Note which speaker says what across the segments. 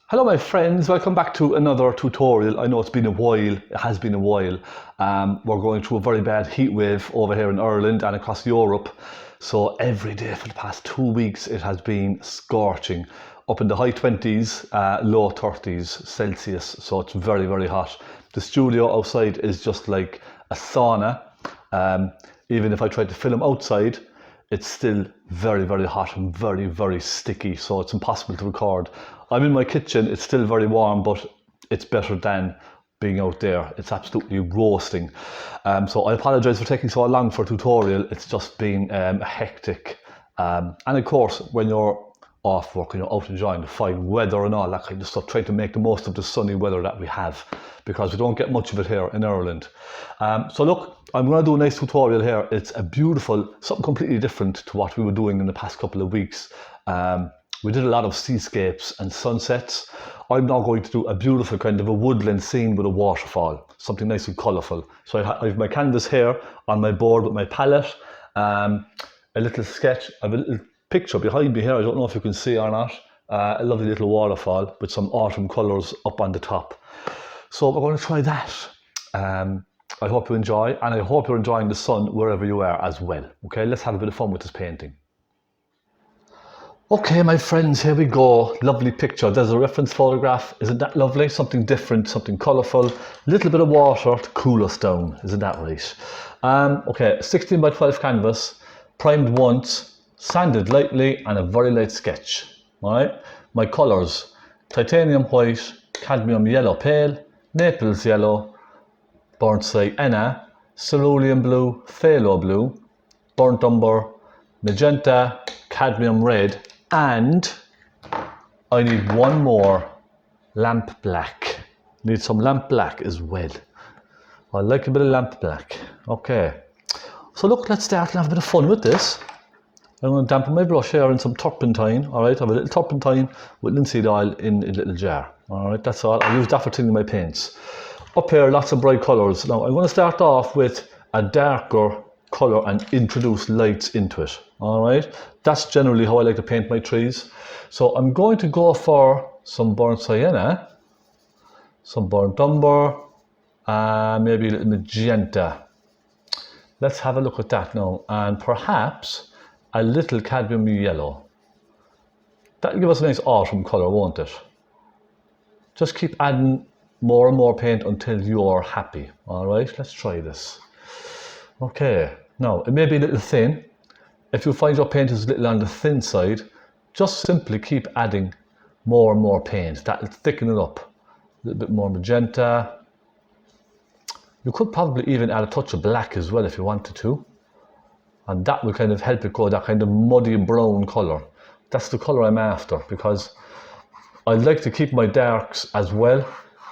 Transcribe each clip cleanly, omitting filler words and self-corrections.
Speaker 1: Hello my friends, welcome back to another tutorial. I know it's been a while, it has been a while. We're going through a very bad heat wave over here in Ireland and across Europe. So every day for the past 2 weeks it has been scorching. Up in the high 20s, low 30s Celsius, so it's very, very hot. The studio outside is just like a sauna. Even if I try to film outside, it's still very, very hot and very, very sticky, so it's impossible to record. I'm in my kitchen, it's still very warm, but it's better than being out there. It's absolutely roasting. So I apologise for taking so long for a tutorial. It's just been hectic. And of course, when you're off work and you're out enjoying the fine weather and all that kind of stuff, trying to make the most of the sunny weather that we have, because we don't get much of it here in Ireland. So look, I'm going to do a nice tutorial here. It's a beautiful, something completely different to what we were doing in the past couple of weeks. We did a lot of seascapes and sunsets. I'm now going to do a beautiful kind of a woodland scene with a waterfall, something nice and colourful. So I have my canvas here on my board with my palette, a little sketch. I have a little picture behind me here, I don't know if you can see or not, a lovely little waterfall with some autumn colours up on the top. So we're going to try that. I hope you enjoy, and I hope you're enjoying the sun wherever you are as well. Okay, let's have a bit of fun with this painting. Okay, my friends, here we go. Lovely picture. There's a reference photograph. Isn't that lovely? Something different, something colourful. A little bit of water to cool us down. Isn't that right? Okay, 16 by 12 canvas, primed once, sanded lightly, and a very light sketch. All right. My colours: titanium white, cadmium yellow pale, naples yellow, burnt sienna, cerulean blue, phaylo blue, burnt umber, magenta, cadmium red, and I need one more lamp black. Need some lamp black as well. I like a bit of lamp black. Okay, so look, let's start and have a bit of fun with this. I'm going to dampen my brush here in some turpentine. All right, I have a little turpentine with linseed oil in a little jar. All right, that's all. I use that for tinting my paints. Up here, lots of bright colours. Now I'm going to start off with a darker colour and introduce lights into it. All right, that's generally how I like to paint my trees. So I'm going to go for some burnt sienna, some burnt umber, maybe a little magenta. Let's have a look at that now, and perhaps a little cadmium yellow. That'll give us a nice autumn colour, won't it? Just keep adding more and more paint until you're happy. All right, let's try this. Okay, now it may be a little thin. If you find your paint is a little on the thin side, just simply keep adding more and more paint. That'll thicken it up. A little bit more magenta. You could probably even add a touch of black as well if you wanted to. And that will kind of help it go that kind of muddy brown colour. That's the colour I'm after, because I like to keep my darks as well.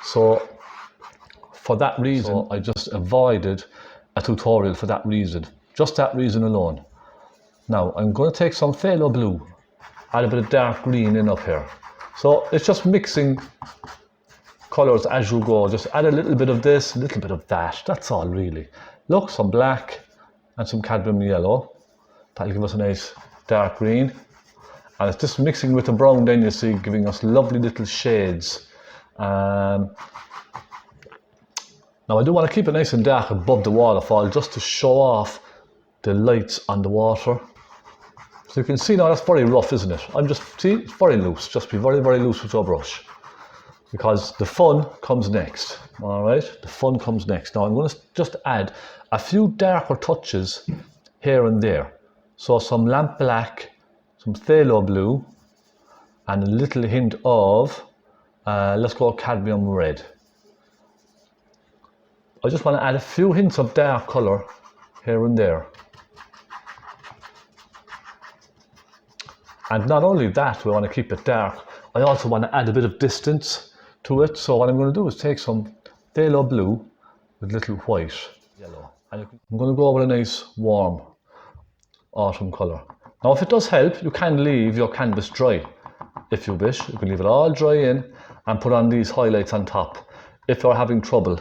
Speaker 1: So for that reason, I just avoided a tutorial for that reason. Just that reason alone. Now I'm going to take some phaylo blue, add a bit of dark green in up here. So it's just mixing colours as you go. Just add a little bit of this, a little bit of that. That's all really. Look, some black and some cadmium yellow. That'll give us a nice dark green. And it's just mixing with the brown then, you see, giving us lovely little shades. Now I do want to keep it nice and dark above the waterfall just to show off the lights on the water. So you can see now that's very rough, isn't it? See, it's very loose. Just be very, very loose with your brush, because the fun comes next. All right, the fun comes next. Now I'm going to just add a few darker touches here and there. So some lamp black, some phaylo blue, and a little hint of, let's go cadmium red. I just want to add a few hints of dark colour here and there. And not only that, we want to keep it dark, I also want to add a bit of distance to it. So what I'm going to do is take some phaylo blue with little white, yellow. And I'm going to go over a nice warm autumn colour. Now if it does help, you can leave your canvas dry if you wish. You can leave it all dry in and put on these highlights on top if you're having trouble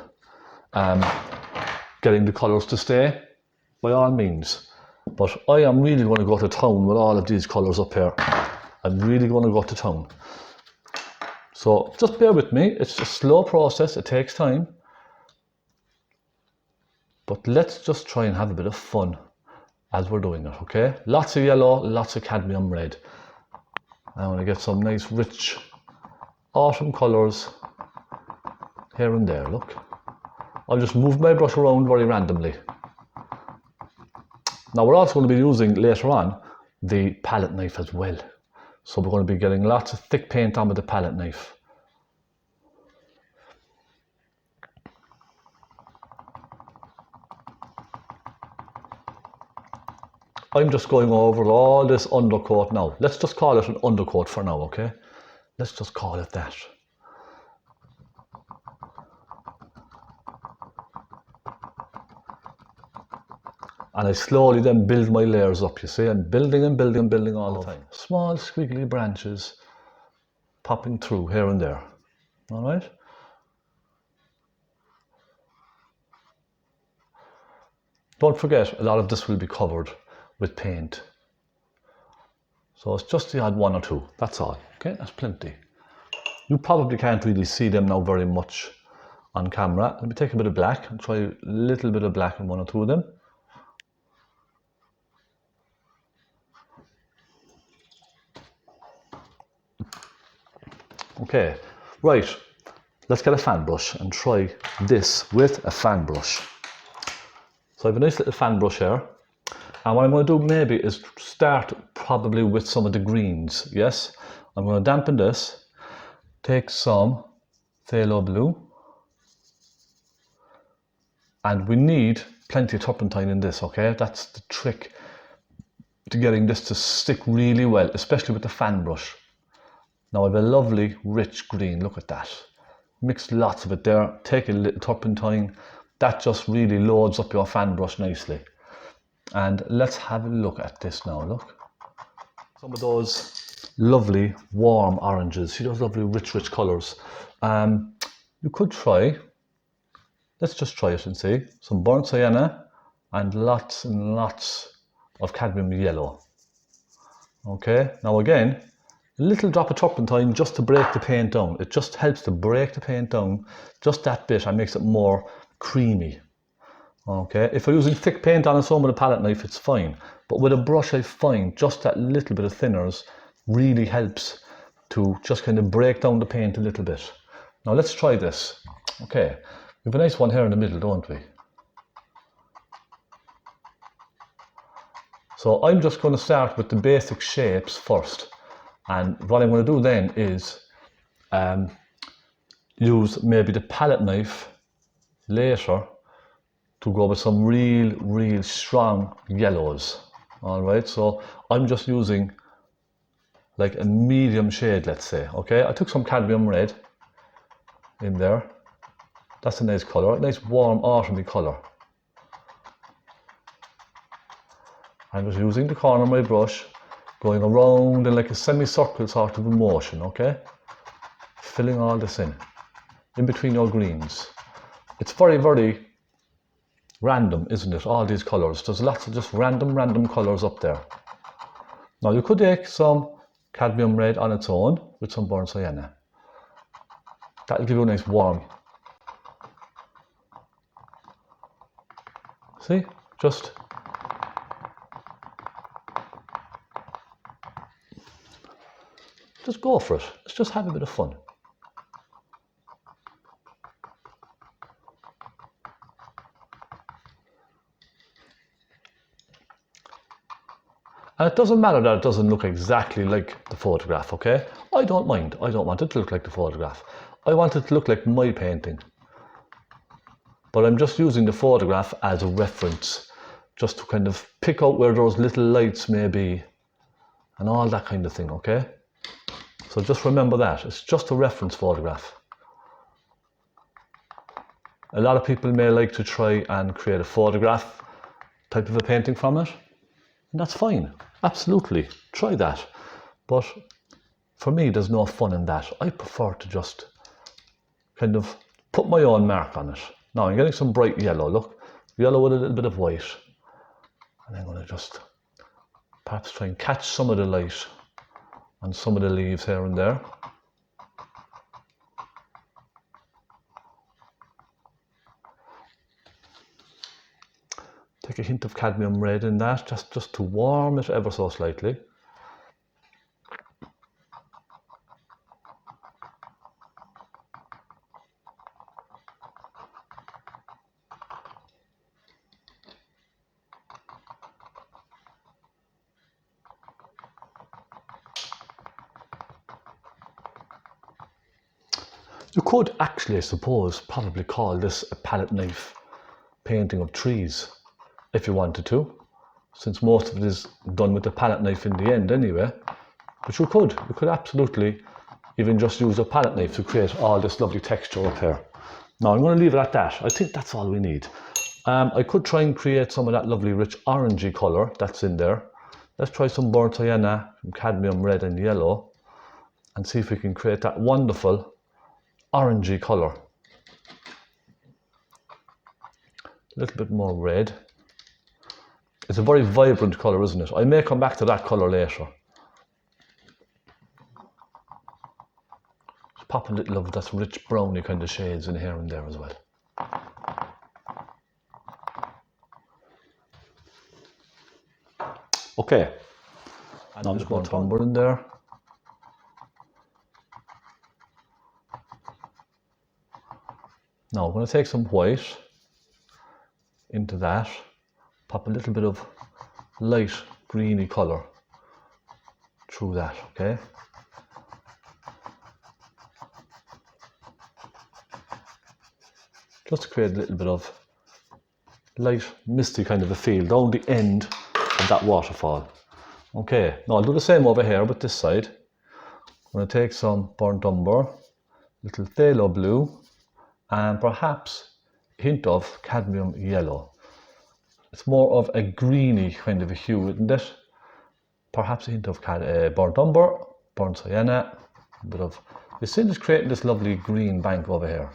Speaker 1: getting the colours to stay, by all means. But I am really going to go to town with all of these colours up here. I'm really going to go to town. So just bear with me. It's a slow process. It takes time. But let's just try and have a bit of fun as we're doing it, okay? Lots of yellow, lots of cadmium red. I want to get some nice rich autumn colours here and there, look. I'll just move my brush around very randomly. Now we're also going to be using later on the palette knife as well. So we're going to be getting lots of thick paint on with the palette knife. I'm just going over all this undercoat now. Let's just call it an undercoat for now, okay? Let's just call it that. And I slowly then build my layers up, you see? I'm building and building and building all the time. Small squiggly branches popping through here and there. All right? Don't forget, a lot of this will be covered with paint. So it's just the odd one or two, that's all. Okay, that's plenty. You probably can't really see them now very much on camera. Let me take a bit of black and try a little bit of black in one or two of them. Okay, right, let's get a fan brush and try this with a fan brush. So I have a nice little fan brush here. And what I'm going to do maybe is start probably with some of the greens, yes? I'm going to dampen this, take some phaylo blue, and we need plenty of turpentine in this, okay? That's the trick to getting this to stick really well, especially with the fan brush. Now I have a lovely rich green, look at that. Mix lots of it there, take a little turpentine, that just really loads up your fan brush nicely. And let's have a look at this now, look. Some of those lovely warm oranges, see those lovely rich colours. You could try, let's just try it and see, some burnt sienna and lots of cadmium yellow. Okay, now again, a little drop of turpentine just to break the paint down. It just helps to break the paint down just that bit and makes it more creamy. Okay, if you're using thick paint on its own with a palette knife, it's fine. But with a brush, I find just that little bit of thinners really helps to just kind of break down the paint a little bit. Now let's try this. Okay, we have a nice one here in the middle, don't we? So I'm just going to start with the basic shapes first. And what I'm going to do then is use maybe the palette knife later to go with some real strong yellows. All right, so I'm just using like a medium shade, let's say. Okay, I took some cadmium red in there. That's a nice color, a nice warm autumny color. I'm just using the corner of my brush, going around in like a semicircle sort of a motion, okay? Filling all this in between your greens. It's very random, isn't it? All these colours. There's lots of just random colours up there. Now you could take some cadmium red on its own with some burnt sienna. That'll give you a nice warm. See? Just go for it. Let's just have a bit of fun. And it doesn't matter that it doesn't look exactly like the photograph, okay? I don't mind. I don't want it to look like the photograph. I want it to look like my painting. But I'm just using the photograph as a reference, just to kind of pick out where those little lights may be and all that kind of thing, okay? So just remember that. It's just a reference photograph. A lot of people may like to try and create a photograph type of a painting from it. And that's fine, absolutely, try that. But for me, there's no fun in that. I prefer to just kind of put my own mark on it. Now I'm getting some bright yellow, look, yellow with a little bit of white. And I'm going to just perhaps try and catch some of the light on some of the leaves here and there. Take a hint of cadmium red in that, just to warm it ever so slightly. You could actually, I suppose, probably call this a palette knife painting of trees, if you wanted to, since most of it is done with a palette knife in the end anyway. But you could absolutely even just use a palette knife to create all this lovely texture up here. Now I'm going to leave it at that. I think that's all we need. I could try and create some of that lovely rich orangey colour that's in there. Let's try some burnt sienna, some cadmium red and yellow, and see if we can create that wonderful orangey colour. A little bit more red. It's a very vibrant colour, isn't it? I may come back to that colour later. Just pop a little of that rich browny kind of shades in here and there as well. Okay, and now I'm just going to umber in there. Now I'm going to take some white into that, pop a little bit of light greeny colour through that, okay? Just to create a little bit of light misty kind of a feel down the end of that waterfall. Okay, now I'll do the same over here with this side. I'm going to take some burnt umber, little phaylo blue, and perhaps a hint of cadmium yellow. It's more of a greeny kind of a hue, isn't it? Perhaps a hint of burnt umber, burnt sienna, a bit of... You see this creating this lovely green bank over here.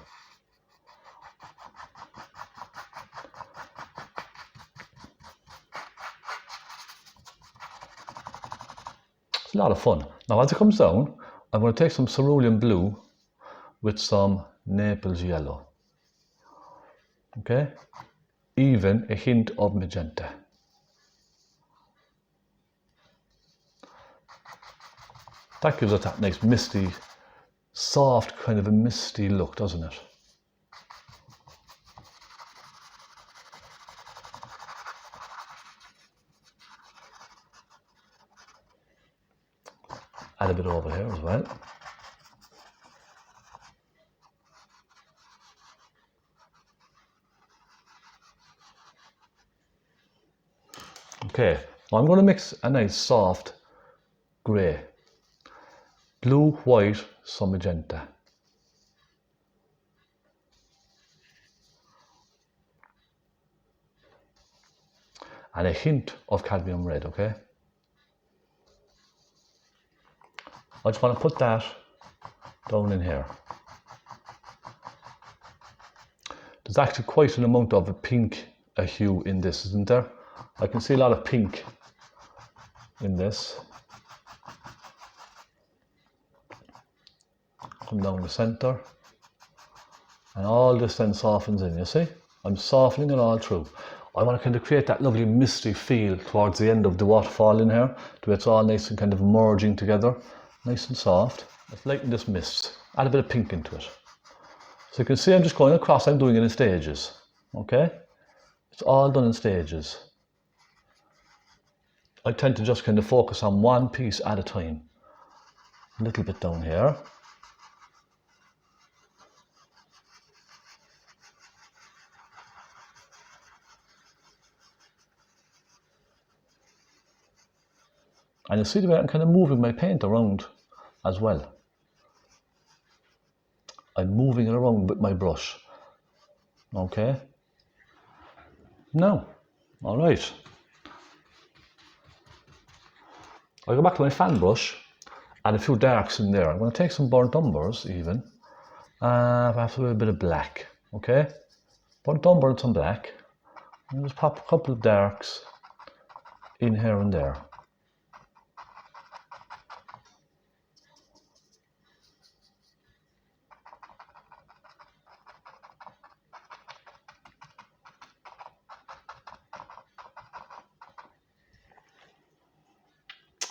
Speaker 1: It's a lot of fun. Now as it comes down, I'm going to take some cerulean blue with some naples yellow. Okay? Even a hint of magenta. That gives us that nice misty, soft kind of a misty look, doesn't it? Add a bit over here as well. Okay, now I'm going to mix a nice soft grey. Blue, white, some magenta. And a hint of cadmium red, okay? I just want to put that down in here. There's actually quite an amount of a pink hue in this, isn't there? I can see a lot of pink in this. Come down the center. And all this then softens in, you see? I'm softening it all through. I want to kind of create that lovely misty feel towards the end of the waterfall in here. So it's all nice and kind of merging together. Nice and soft. Let's lighten this mist. Add a bit of pink into it. So you can see I'm just going across, I'm doing it in stages. Okay? It's all done in stages. I tend to just kind of focus on one piece at a time. A little bit down here. And you see the way I'm kind of moving my paint around as well. I'm moving it around with my brush. Okay. Now, all right. I'll go back to my fan brush, add a few darks in there. I'm going to take some burnt umbers even, perhaps a little bit of black, okay? Burnt umber and some black. And just pop a couple of darks in here and there.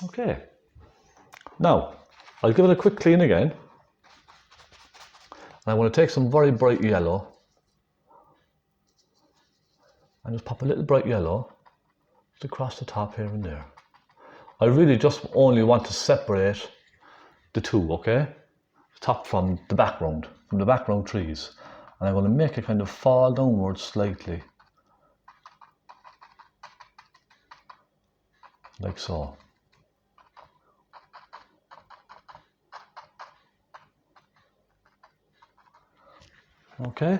Speaker 1: Okay, now I'll give it a quick clean again. And I want to take some very bright yellow and just pop a little bright yellow across the top here and there. I really just only want to separate the two, okay? Top from the background trees. And I'm going to make it kind of fall downwards slightly. Like so. Okay.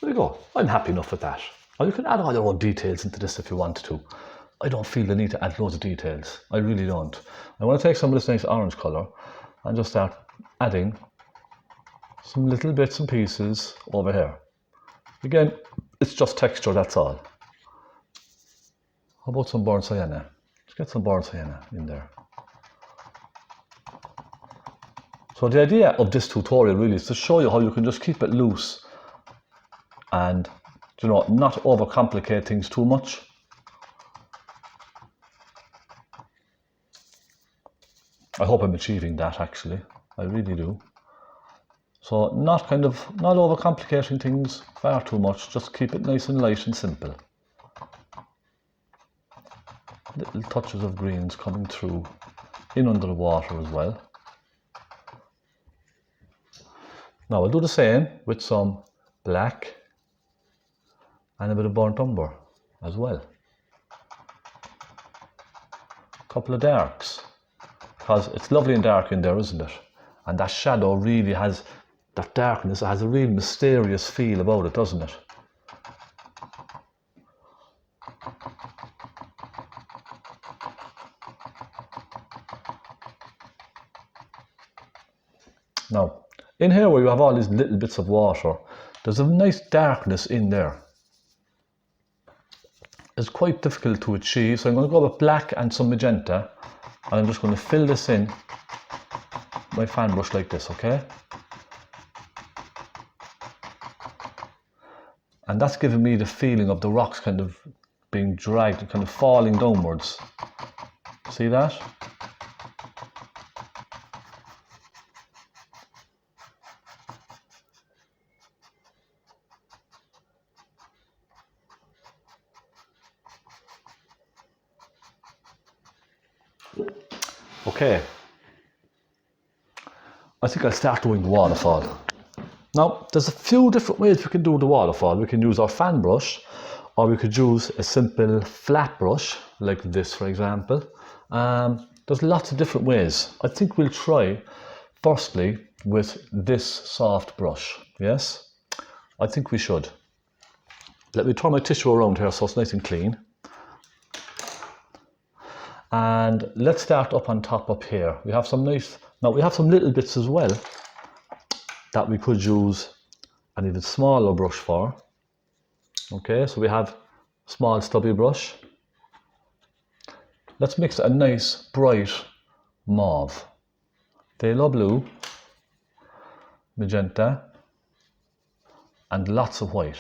Speaker 1: There you go. I'm happy enough with that. Now you can add all your own details into this if you want to. I don't feel the need to add loads of details. I really don't. I want to take some of this nice orange colour and just start adding some little bits and pieces over here. Again, it's just texture, that's all. How about some burnt sienna? Let's get some burnt sienna in there. So the idea of this tutorial really is to show you how you can just keep it loose and, you know, not overcomplicate things too much. I hope I'm achieving that actually. I really do. So not overcomplicating things far too much, just keep it nice and light and simple. Little touches of greens coming through in under the water as well. Now I'll do the same with some black and a bit of burnt umber as well. A couple of darks, because it's lovely and dark in there, isn't it? And that shadow really has, that darkness, it has a real mysterious feel about it, doesn't it? Now, in here where you have all these little bits of water, there's a nice darkness in there. It's quite difficult to achieve, so I'm going to go with black and some magenta, and I'm just going to fill this in my fan brush like this, okay? And that's giving me the feeling of the rocks kind of being dragged, kind of falling downwards. See that? Okay, I think I'll start doing the waterfall. Now, there's a few different ways we can do the waterfall. We can use our fan brush, or we could use a simple flat brush, like this for example. There's lots of different ways. I think we'll try, firstly, with this soft brush, yes? I think we should. Let me turn my tissue around here so it's nice and clean. And let's start up on top up here. We have some nice, now we have some little bits as well that we could use an even smaller brush for. Okay, so we have small stubby brush. Let's mix a nice bright mauve, phthalo blue, magenta, and lots of white.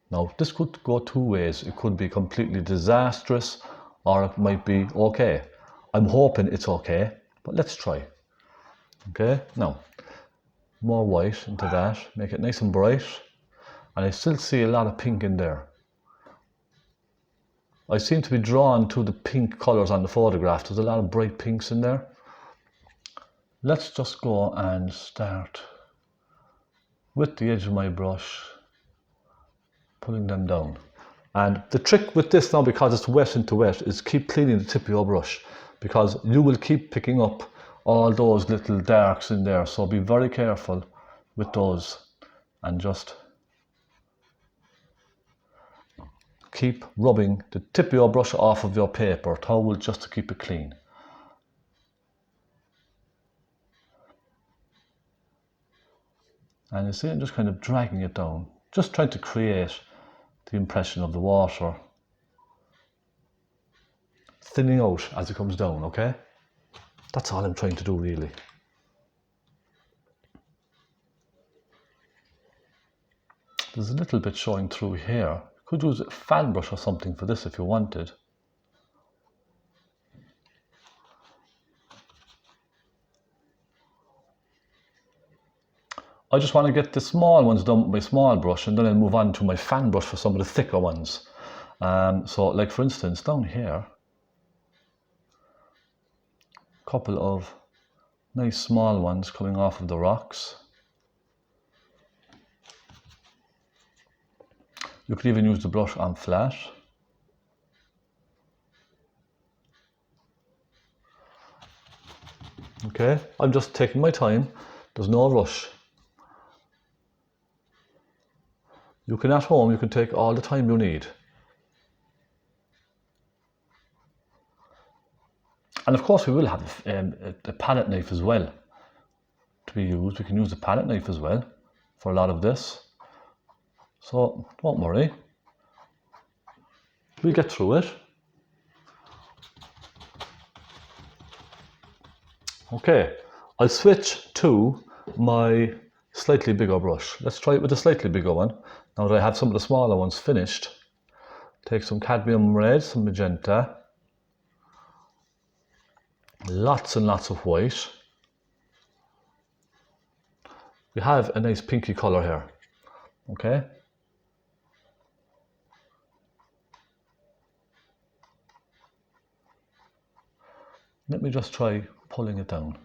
Speaker 1: Now, this could go two ways. It could be completely disastrous, or it might be okay. I'm hoping it's okay, but let's try. Okay, now, more white into that, make it nice and bright. And I still see a lot of pink in there. I seem to be drawn to the pink colours on the photograph. There's a lot of bright pinks in there. Let's just go and start with the edge of my brush, pulling them down. And the trick with this now, because it's wet into wet, is keep cleaning the tip of your brush, because you will keep picking up all those little darks in there. So be very careful with those and just keep rubbing the tip of your brush off of your paper towel just to keep it clean. And you see I'm just kind of dragging it down, just trying to create the impression of the water thinning out as it comes down, okay? That's all I'm trying to do really. There's a little bit showing through here. You could use a fan brush or something for this if you wanted. I just want to get the small ones done with my small brush, and then I'll move on to my fan brush for some of the thicker ones. So like for instance down here, a couple of nice small ones coming off of the rocks. You could even use the brush on flat. Okay, I'm just taking my time, there's no rush. You can at home, you can take all the time you need. And of course we will have a palette knife as well to be used. We can use the palette knife as well for a lot of this. So don't worry, we'll get through it. Okay, I'll switch to my slightly bigger brush. Let's try it with a slightly bigger one. Now that I have some of the smaller ones finished, take some cadmium red, some magenta, lots and lots of white. We have a nice pinky colour here, okay? Let me just try pulling it down.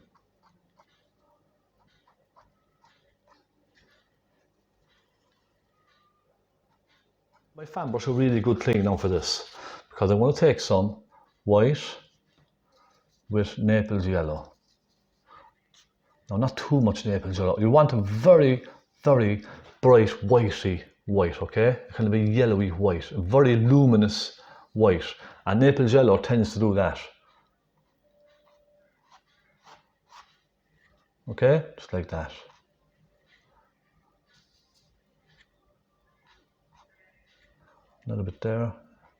Speaker 1: My fan brush is a really good clean now for this, because I'm going to take some white with Naples yellow. Now not too much Naples yellow, you want a very, very bright whitey white, okay? Kind of a yellowy white, a very luminous white, and Naples yellow tends to do that. Okay, just like that. A little bit there, a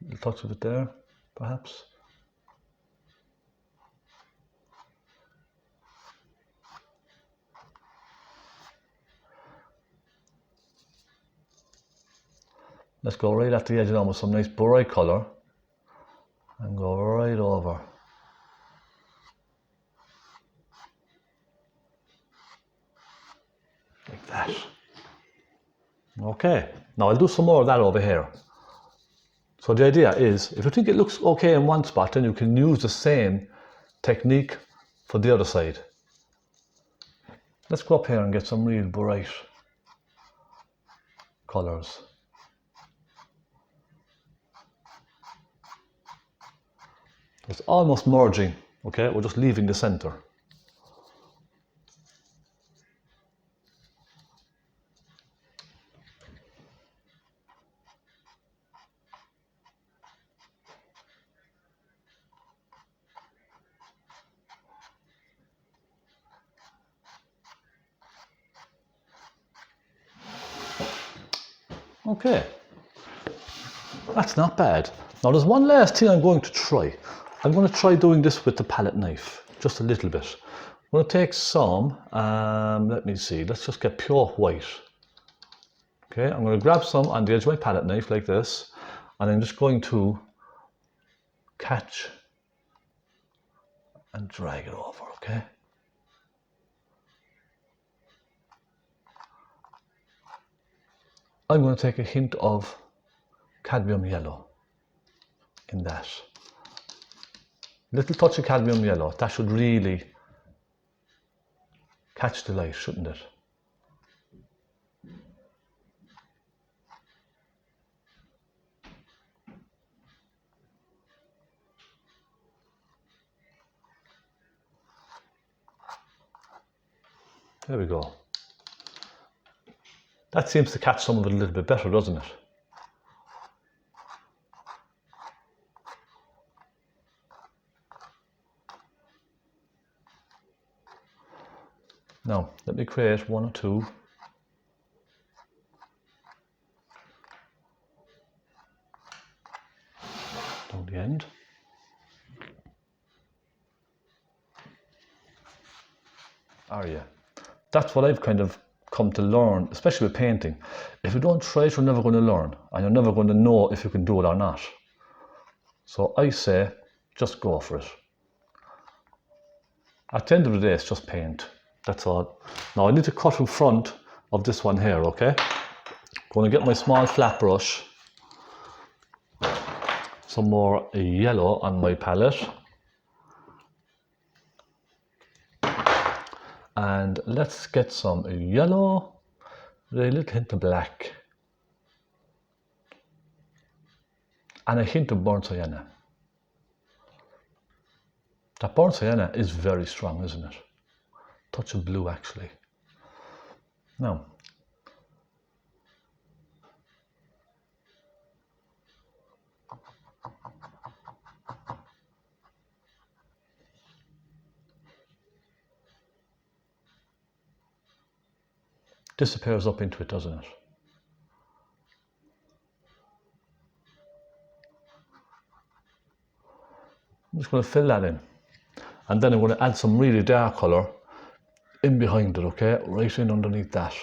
Speaker 1: little touch of it there, perhaps. Let's go right at the edge now with some nice bright colour and go right over. Like that. Okay, now I'll do some more of that over here. So the idea is, if you think it looks okay in one spot, then you can use the same technique for the other side. Let's go up here and get some real bright colours. It's almost merging, okay? We're just leaving the centre. Okay, that's not bad. Now there's one last thing I'm going to try. I'm going to try doing this with the palette knife, just a little bit. I'm going to take some, let me see, let's just get pure white. Okay, I'm going to grab some on the edge of my palette knife like this, and I'm just going to catch and drag it over, okay? I'm going to take a hint of cadmium yellow in that. Little touch of cadmium yellow, that should really catch the light, shouldn't it? There we go. That seems to catch some of it a little bit better, doesn't it? Now, let me create one or two end. Are you? That's what I've kind of come to learn, especially with painting. If you don't try it, you're never going to learn, and you're never going to know if you can do it or not. So I say, just go for it. At the end of the day, it's just paint. That's all. Now I need to cut in front of this one here, okay? Going to get my small flat brush, some more yellow on my palette, and let's get some yellow with a little hint of black and a hint of burnt sienna. That burnt sienna is very strong, isn't it? Touch of blue actually. Now, disappears up into it, doesn't it? I'm just going to fill that in, and then I'm going to add some really dark colour in behind it, okay? Right in underneath that.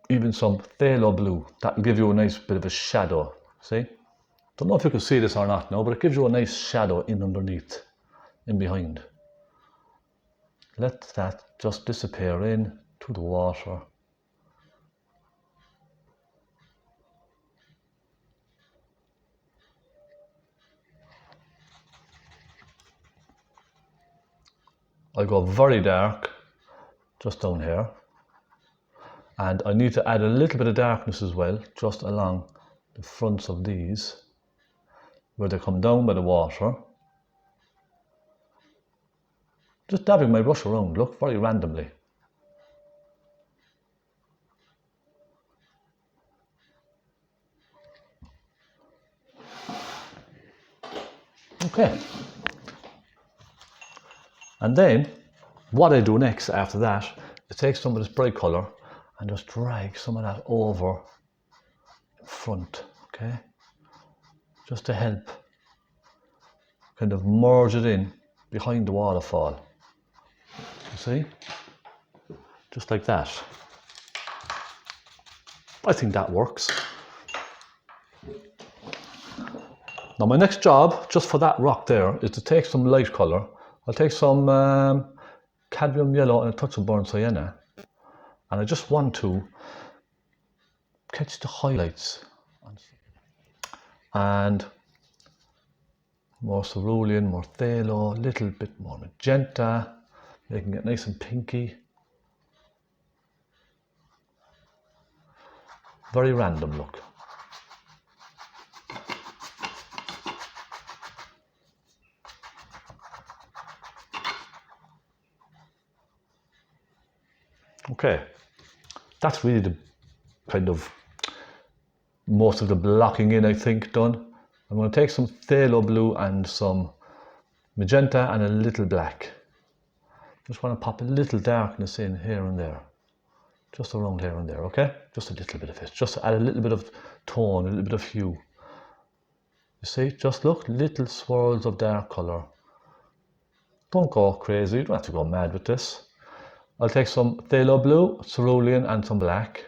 Speaker 1: Even some phaylo blue, that will give you a nice bit of a shadow, see? Don't know if you can see this or not now, but it gives you a nice shadow in underneath, in behind. Let that just disappear in to the water. I go very dark, just down here. And I need to add a little bit of darkness as well, just along the fronts of these, where they come down by the water. Just dabbing my brush around, look, very randomly. Okay. And then, what I do next after that, is take some of this bright colour and just drag some of that over in front, okay? Just to help kind of merge it in behind the waterfall. You see? Just like that. I think that works. Now my next job, just for that rock there, is to take some light colour. I'll take some cadmium yellow and a touch of burnt sienna. And I just want to catch the highlights. And more cerulean, more phaylo, a little bit more magenta, making it nice and pinky. Very random look. Okay, that's really the kind of most of the blocking in, I think, done. I'm going to take some phaylo blue and some magenta and a little black. Just want to pop a little darkness in here and there. Just around here and there, okay? Just a little bit of it. Just to add a little bit of tone, a little bit of hue. You see, just look, little swirls of dark colour. Don't go crazy, you don't have to go mad with this. I'll take some phaylo blue, cerulean and some black.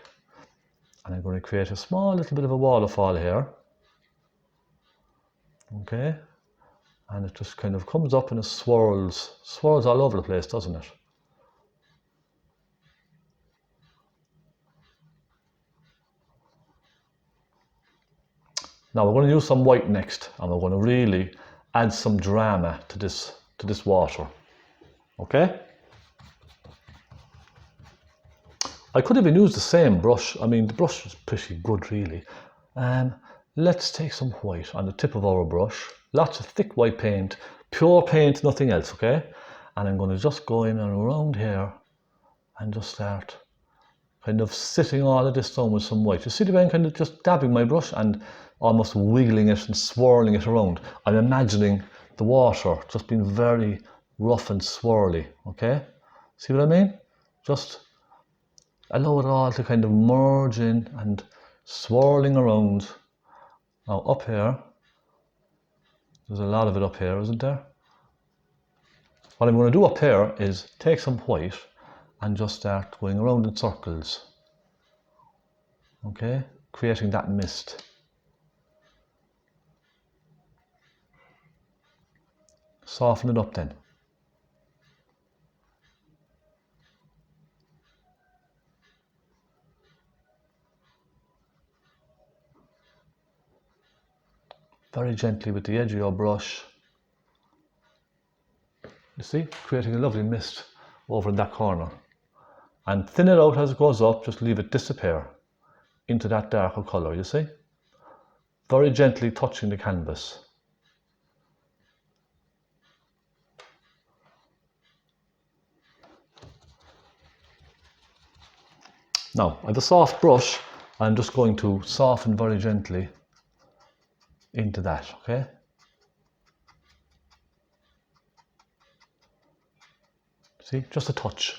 Speaker 1: And I'm going to create a small little bit of a waterfall here. Okay. And it just kind of comes up and it swirls all over the place, doesn't it? Now we're going to use some white next, and we're going to really add some drama to this water. Okay? I could even use the same brush. I mean, the brush is pretty good, really. Let's take some white on the tip of our brush. Lots of thick white paint, pure paint, nothing else, okay? And I'm going to just go in and around here and just start kind of sitting all of this down with some white. You see the way I'm kind of just dabbing my brush and almost wiggling it and swirling it around. I'm imagining the water just being very rough and swirly, okay? See what I mean? Just allow it all to kind of merge in and swirling around Now up here, there's a lot of it up here, isn't there? What I'm going to do up here is take some white and just start going around in circles. Okay, creating that mist. Soften it up then. Very gently with the edge of your brush. You see, creating a lovely mist over in that corner. And thin it out as it goes up, just leave it disappear into that darker colour, you see? Very gently touching the canvas. Now, I have a soft brush, I'm just going to soften very gently into that, okay? See, just a touch.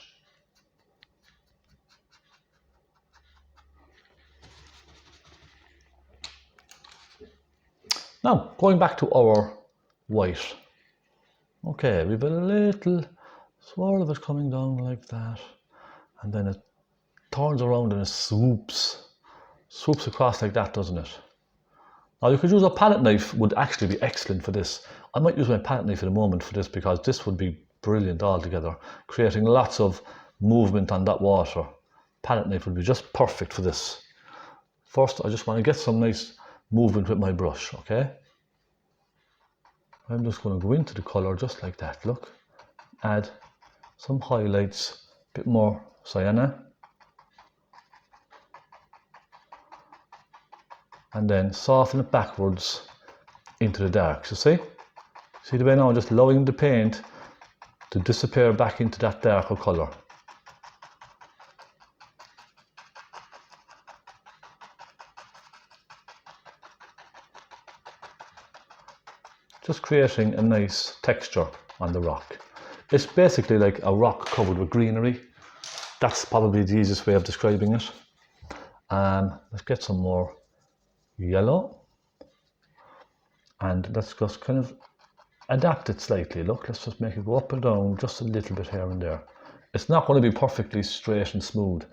Speaker 1: Now, going back to our white. Okay, we've a little swirl of it coming down like that, and then it turns around and it swoops across like that, doesn't it? Now you could use a palette knife, would actually be excellent for this. I might use my palette knife in a moment for this because this would be brilliant altogether, creating lots of movement on that water. Palette knife would be just perfect for this. First, I just want to get some nice movement with my brush, okay? I'm just going to go into the colour just like that, look. Add some highlights, a bit more sienna. And then soften it backwards into the darks, you see? See the way now I'm just allowing the paint to disappear back into that darker colour. Just creating a nice texture on the rock. It's basically like a rock covered with greenery. That's probably the easiest way of describing it. Let's get some more yellow. And let's just kind of adapt it slightly. Look, let's just make it go up and down just a little bit here and there. It's not going to be perfectly straight and smooth.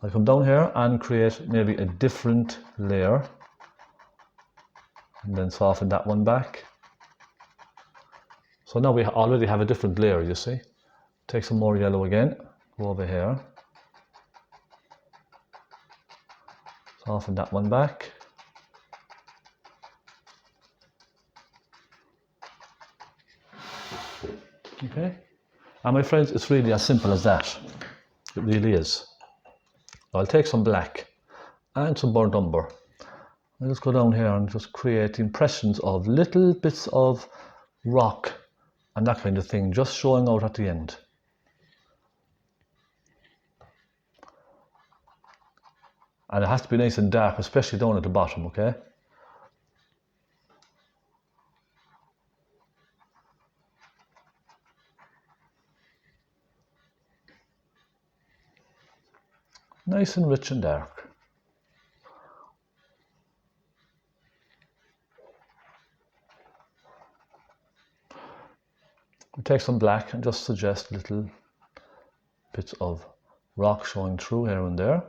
Speaker 1: I'll come down here and create maybe a different layer. And then soften that one back. So now we already have a different layer, you see. Take some more yellow again, go over here. Soften that one back. Okay, and my friends, it's really as simple as that. It really is. I'll take some black and some burnt umber. I'll just go down here and just create impressions of little bits of rock and that kind of thing, just showing out at the end. And it has to be nice and dark, especially down at the bottom, okay? Nice and rich and dark. We take some black and just suggest little bits of rock showing through here and there.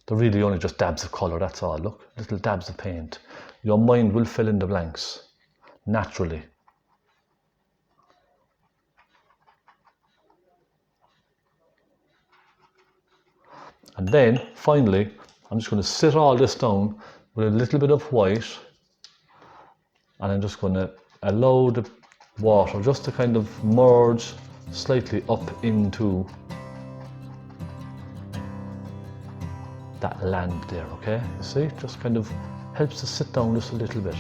Speaker 1: They're really only just dabs of colour, that's all. Look, little dabs of paint. Your mind will fill in the blanks, naturally. And then, finally, I'm just going to sit all this down with a little bit of white, and I'm just going to allow the water just to kind of merge slightly up into that land there, okay? You see, just kind of helps to sit down just a little bit.